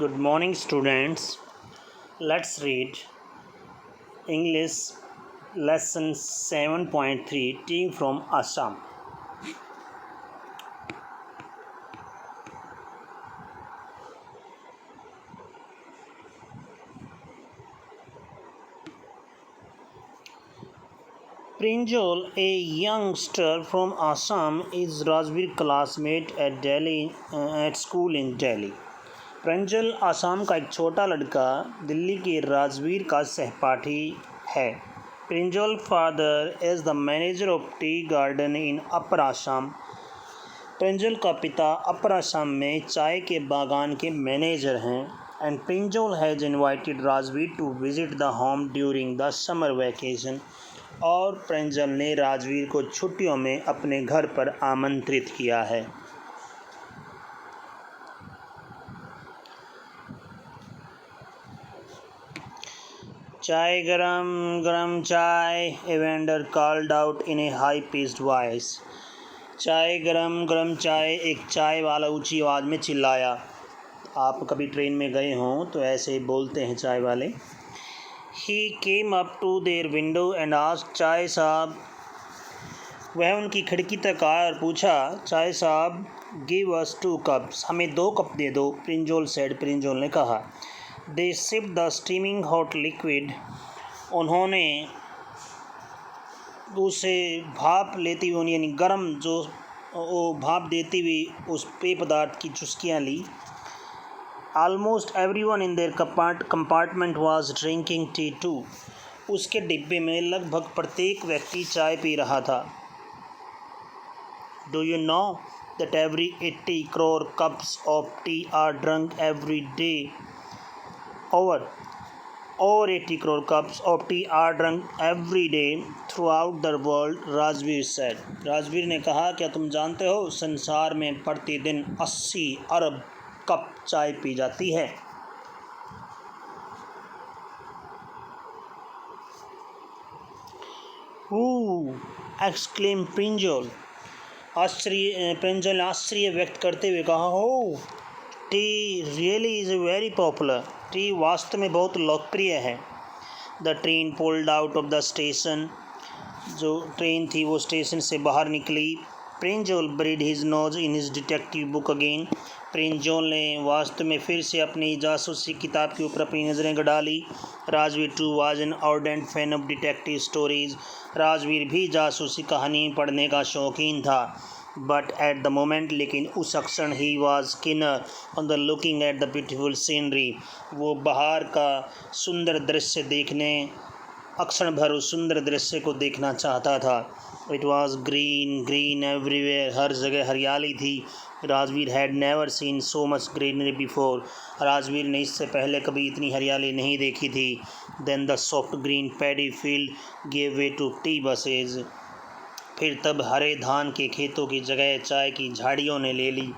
Good morning, students. Let's read English lesson 7.3 Team from Assam. Prinjol, a youngster from Assam, is Rajveer's classmate at school in Delhi. Pranjal Assam का एक छोटा लड़का दिल्ली के राजवीर का सहपाठी है. Pranjal father is the manager of tea garden in upper Assam. Pranjal का पिता अपर आसाम में चाय के बागान के मैनेजर हैं. And Pranjal has invited Rajveer to visit the home during the summer vacation. और प्रिंजल ने राजवीर को छुट्टियों में अपने घर पर आमंत्रित किया है. चाय गरम गरम चाय, a vendor called out in a high-pitched voice. चाय गरम चाय, एक चाय वाला ऊंची आवाज़ में चिल्लाया. आप कभी ट्रेन में गए हों तो ऐसे बोलते हैं चाय वाले. He came up to their window and asked, चाय साहब. वह उनकी खिड़की तक आया और पूछा, चाय साहब, give us 2 cups, हमें 2 कप दे दो. प्रिंजल ने कहा. They sipped the steaming hot liquid. उन्होंने उसे भाप लेती हुई यानी गर्म जो वो भाप देती हुई उस पेय पदार्थ की चुस्कियाँ ली. Almost everyone in their compartment was drinking tea too. उसके डिब्बे में लगभग प्रत्येक व्यक्ति चाय पी रहा था. Do you know that every 80 crore cups of tea are drunk every day? Over 80 crore cups of tea are drunk every day throughout the world, Rajveer said. Rajveer ने कहा, क्या तुम जानते हो संसार में प्रतिदिन 80 अरब कप चाय पी जाती है. exclaimed प्रिंजल. प्रिंजल आश्चर्य व्यक्त करते हुए कहा, oh, tea really is very popular. Tea वास्तव में बहुत लोकप्रिय है. The train pulled out of the station. जो ट्रेन थी वो स्टेशन से बाहर निकली. Pranjal buried his nose in his detective book again. Pranjal ने वास्तव में फिर से अपनी जासूसी किताब के ऊपर अपनी नज़रें गड़ा ली. Rajveer too was an ardent fan of detective stories. Rajveer भी जासूसी कहानी पढ़ने का शौकीन था. बट एट द मोमेंट, लेकिन उस क्षण, ही वॉज किनर on the looking at the beautiful scenery. वो बाहर का सुंदर दृश्य देखने अक्षण भर उस सुंदर दृश्य को देखना चाहता था. It was green everywhere. हर जगह हरियाली थी. Rajveer had never seen so much greenery before. Rajveer ने इससे पहले कभी इतनी हरियाली नहीं देखी थी. Then the soft green paddy field gave way to tea bushes. फिर तब हरे धान के खेतों की जगह चाय की झाड़ियों ने ले ली.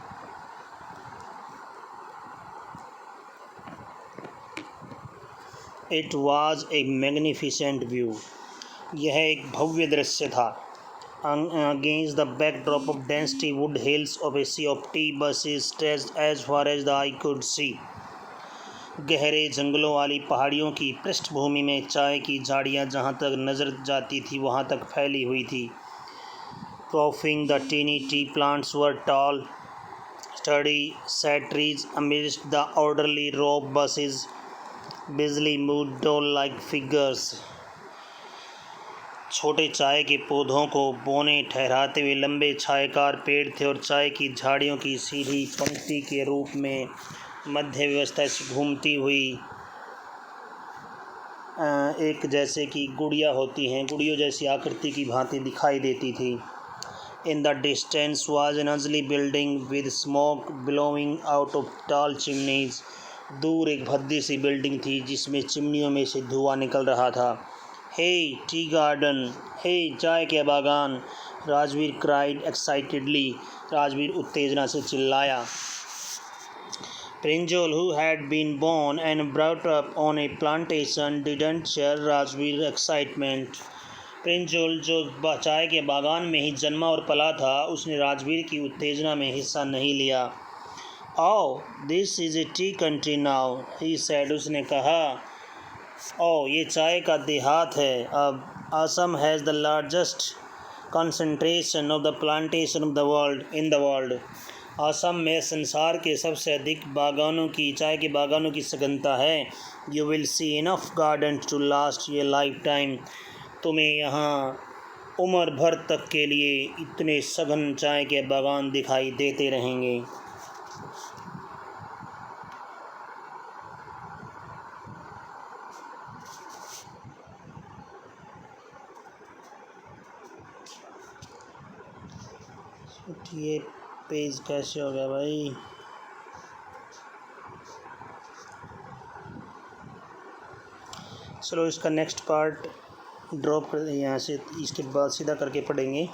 It was a magnificent view. यह एक भव्य दृश्य था. Against the backdrop of density wood hills of a sea of tea bushes stretched as far as the eye could see. गहरे जंगलों वाली पहाड़ियों की पृष्ठभूमि में चाय की झाड़ियाँ जहाँ तक नज़र जाती थी वहाँ तक फैली हुई थी. Coughing, the teeny tea plants were tall, sturdy, sad trees amidst the orderly row of buses. Busily moved doll-like figures. छोटे चाय के पौधों को बोने ठहराते हुए लंबे छायाकार पेड़ थे और चाय की झाड़ियों की सीधी पंक्ति के रूप में मध्य व्यवस्था से घूमती हुई एक जैसे कि गुड़िया होती हैं, गुड़ियों जैसी आकृति की भांति दिखाई देती थी. In the distance was an ugly building with smoke billowing out of tall chimneys. दूर एक भद्दी सी बिल्डिंग थी जिसमें चिमनियों में से धुआं निकल रहा था. Hey, tea garden! Hey, चाय के बागान! Rajveer cried excitedly. राजवीर उत्तेजना से चिल्लाया. Prinjal, who had been born and brought up on a plantation, didn't share Rajveer's excitement. प्रिंजल, जो चाय के बागान में ही जन्मा और पला था, उसने राजवीर की उत्तेजना में हिस्सा नहीं लिया. Oh this is A T country now, he said, उसने कहा, ओह ये चाय का देहात है अब। Assam has the largest concentration of the plantation of the world in the world. Assam में संसार के सबसे अधिक बागानों की, चाय के बागानों की सघनता है। You will see enough garden to last ये लाइफ टाइम। तुम्हें यहाँ उम्र भर तक के लिए इतने सघन चाय के बागान दिखाई देते रहेंगे। ये पेज कैसे हो गया भाई? चलो इसका नेक्स्ट पार्ट ड्रॉप कर, यहाँ से इसके बाद सीधा करके पढ़ेंगे।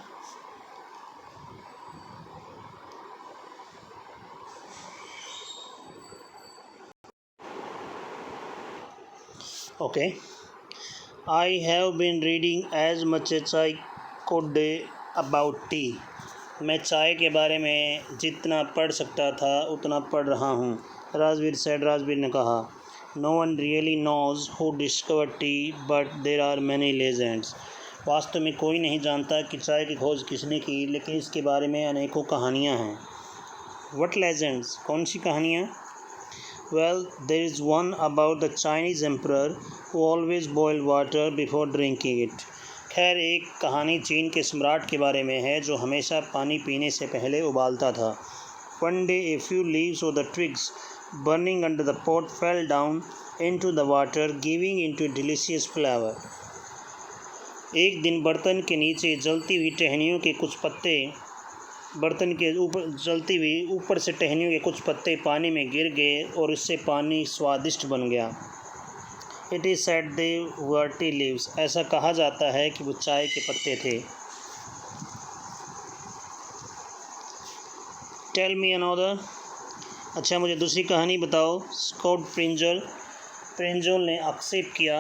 Okay, I have been reading as much as I could about tea. मैं चाय के बारे में जितना पढ़ सकता था उतना पढ़ रहा हूँ। राजवीर सेड, राजवीर ने कहा, no one really knows who discover tea but there are many legends. वास्तव में कोई नहीं जानता कि चाय की खोज किसने की, लेकिन इसके बारे में अनेकों कहानियाँ हैं। What legends? कौन सी कहानियाँ? Well there is one about the Chinese emperor who always boiled water before drinking it. खैर, एक कहानी चीन के सम्राट के बारे में है जो हमेशा पानी पीने से पहले उबालता था। One day a few leaves of the twigs burning under the pot fell down into the water, giving into delicious flavor. एक दिन बर्तन के नीचे जलती हुई टहनियों के कुछ पत्ते, बर्तन के ऊपर जलती हुई ऊपर से टहनियों के कुछ पत्ते पानी में गिर गए और इससे पानी स्वादिष्ट बन गया। It is said they were tea leaves. ऐसा कहा जाता है कि वो चाय के पत्ते थे। Tell me another. अच्छा, मुझे दूसरी कहानी बताओ। स्कॉट प्रिंजल ने आक्षेप किया,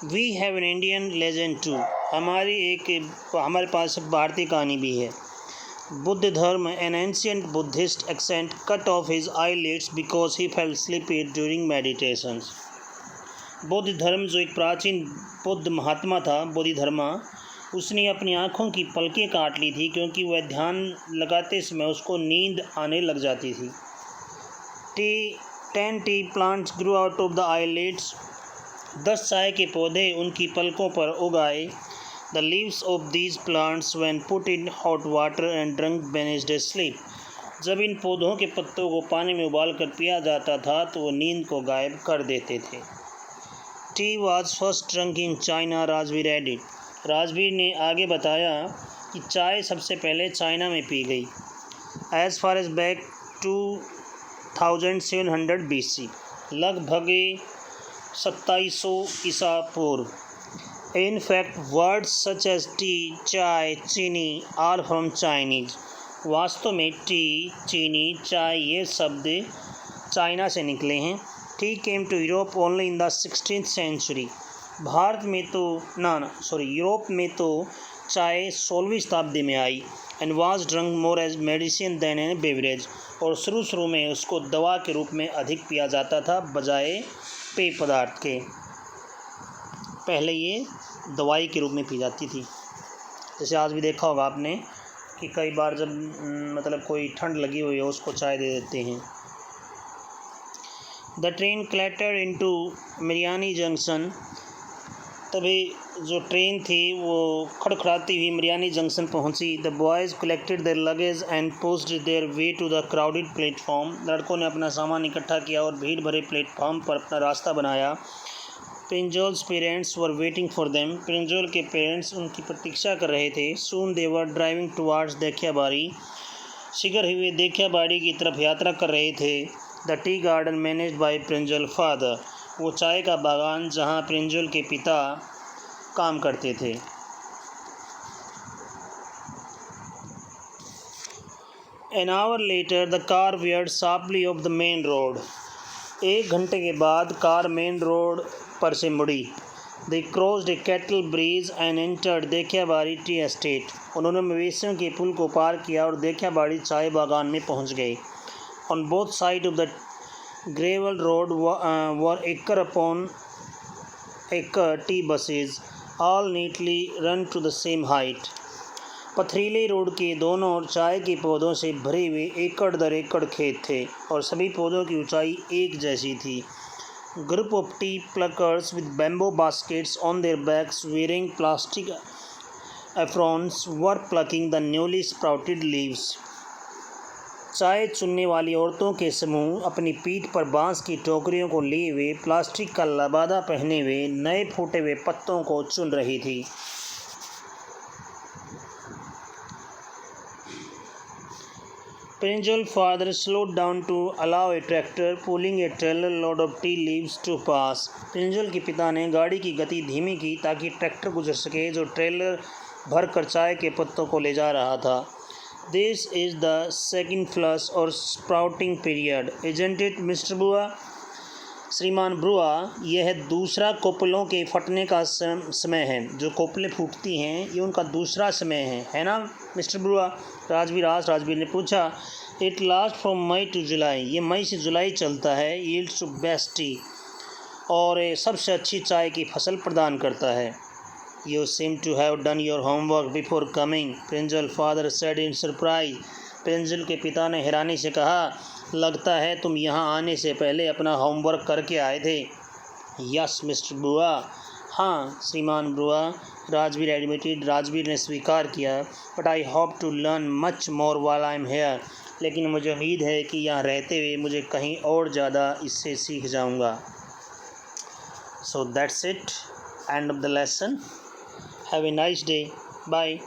we have an Indian legend too. हमारे पास भारतीय कहानी भी है। बुद्ध धर्म, एन एंशियंट बुद्धिस्ट एक्सेंट cut off his eyelids because he fell sleepy during meditations. बौद्ध धर्म, जो एक प्राचीन बुद्ध महात्मा था, बोधिधर्मा, उसने अपनी आँखों की पलकें काट ली थी क्योंकि वह ध्यान लगाते समय उसको नींद आने लग जाती थी। 10 tea plants grew out of the eyelids. 10 चाय के पौधे उनकी पलकों पर उगाए। The leaves of these plants when put in hot water and drunk banished sleep. जब इन पौधों के पत्तों को पानी में उबाल कर पिया जाता था तो वो नींद को गायब कर देते थे। T was first drunk in China, Rajveer added. Rajveer ने आगे बताया कि चाय सबसे पहले चाइना में पी गई। As far as back 2700 BC, लगभग 2700 ईसा पूर्व। In fact words such as tea, chai, चीनी आर फ्रॉम चाइनीज। वास्तव में टी, चीनी, चाय ये शब्द चाइना से निकले हैं। Tea came to Europe only in the 16th century। भारत में तो यूरोप में तो चाय 16वीं शताब्दी में आई। And was drunk more as medicine than an beverage. और शुरू में उसको दवा के रूप में अधिक पिया जाता था बजाय पेय पदार्थ के। पहले ये दवाई के रूप में पी जाती थी। जैसे आज भी देखा होगा आपने कि कई बार जब मतलब कोई ठंड लगी हुई है उसको चाय दे देते हैं। The train clattered into Mariani junction. तभी जो ट्रेन थी वो खड़खड़ाती हुई मिरियानी जंक्शन पहुंची। The boys collected their luggage and pushed their way to the crowded platform. लड़कों ने अपना सामान इकट्ठा किया और भीड़ भरे प्लेटफॉर्म पर अपना रास्ता बनाया। Pranjol's parents were waiting for them. Pranjol के पेरेंट्स उनकी प्रतीक्षा कर रहे थे। Soon they were driving towards Dekhiyabari. शीघ्र ही वे देखियाबाड़ी की तरफ यात्रा कर रहे थे। The tea garden managed by Pranjal father. वो चाय का बागान जहाँ प्रिंजल के पिता काम करते थे। An hour later the car veered sharply off the main road. 1 घंटे के बाद कार मेन रोड पर से मुड़ी। They crossed a cattle bridge and entered Dekhiyabari tea estate. उन्होंने मवेशियों के पुल को पार किया और देखियाबाड़ी चाय बागान में पहुंच गए। On both sides of the gravel road were acre upon acre tea buses, all neatly run to the same height. पथरीले रोड के दोनों ओर चाय के पौधों से भरे हुए एकड़ दर एकड़ खेत थे और सभी पौधों की ऊंचाई एक जैसी थी. Group of tea pluckers with bamboo baskets on their backs wearing plastic aprons were plucking the newly sprouted leaves. चाय चुनने वाली औरतों के समूह अपनी पीठ पर बांस की टोकरियों को लिए हुए प्लास्टिक का लबादा पहने हुए नए फूटे हुए पत्तों को चुन रही थी. Prinjal father slowed down to allow a tractor pulling a trailer load of tea leaves to pass. प्रिंजल के पिता ने गाड़ी की गति धीमी की ताकि ट्रैक्टर गुजर सके जो ट्रेलर भर कर चाय के पत्तों को ले जा रहा था. This is the second flush or sprouting period, isn't it, Mr. Bua? श्रीमान ब्रुआ, यह दूसरा कोपलों के फटने का समय है. जो कोपलें फूटती हैं ये उनका दूसरा समय है ना मिस्टर ब्रुआ? राजवीर ने पूछा. It last from May to July. ये मई से जुलाई चलता है. यील्ड्स टू बेस्ट टी, और सबसे अच्छी चाय की फसल प्रदान करता है. You seem to have done your homework before coming, Pranjal father said in surprise. Pranjal के पिता ने हैरानी से कहा, लगता है तुम यहाँ आने से पहले अपना होमवर्क करके आए थे. Yes mister Barua. हाँ श्रीमान ब्रुआ, राजवीर एडमिटेड. राजवीर ने स्वीकार किया. But I hope to learn much more while I am here. लेकिन मुझे उम्मीद है कि यहाँ रहते हुए मुझे कहीं और ज़्यादा इससे सीख जाऊँगा. So that's it, end of the lesson. Have a nice day. Bye.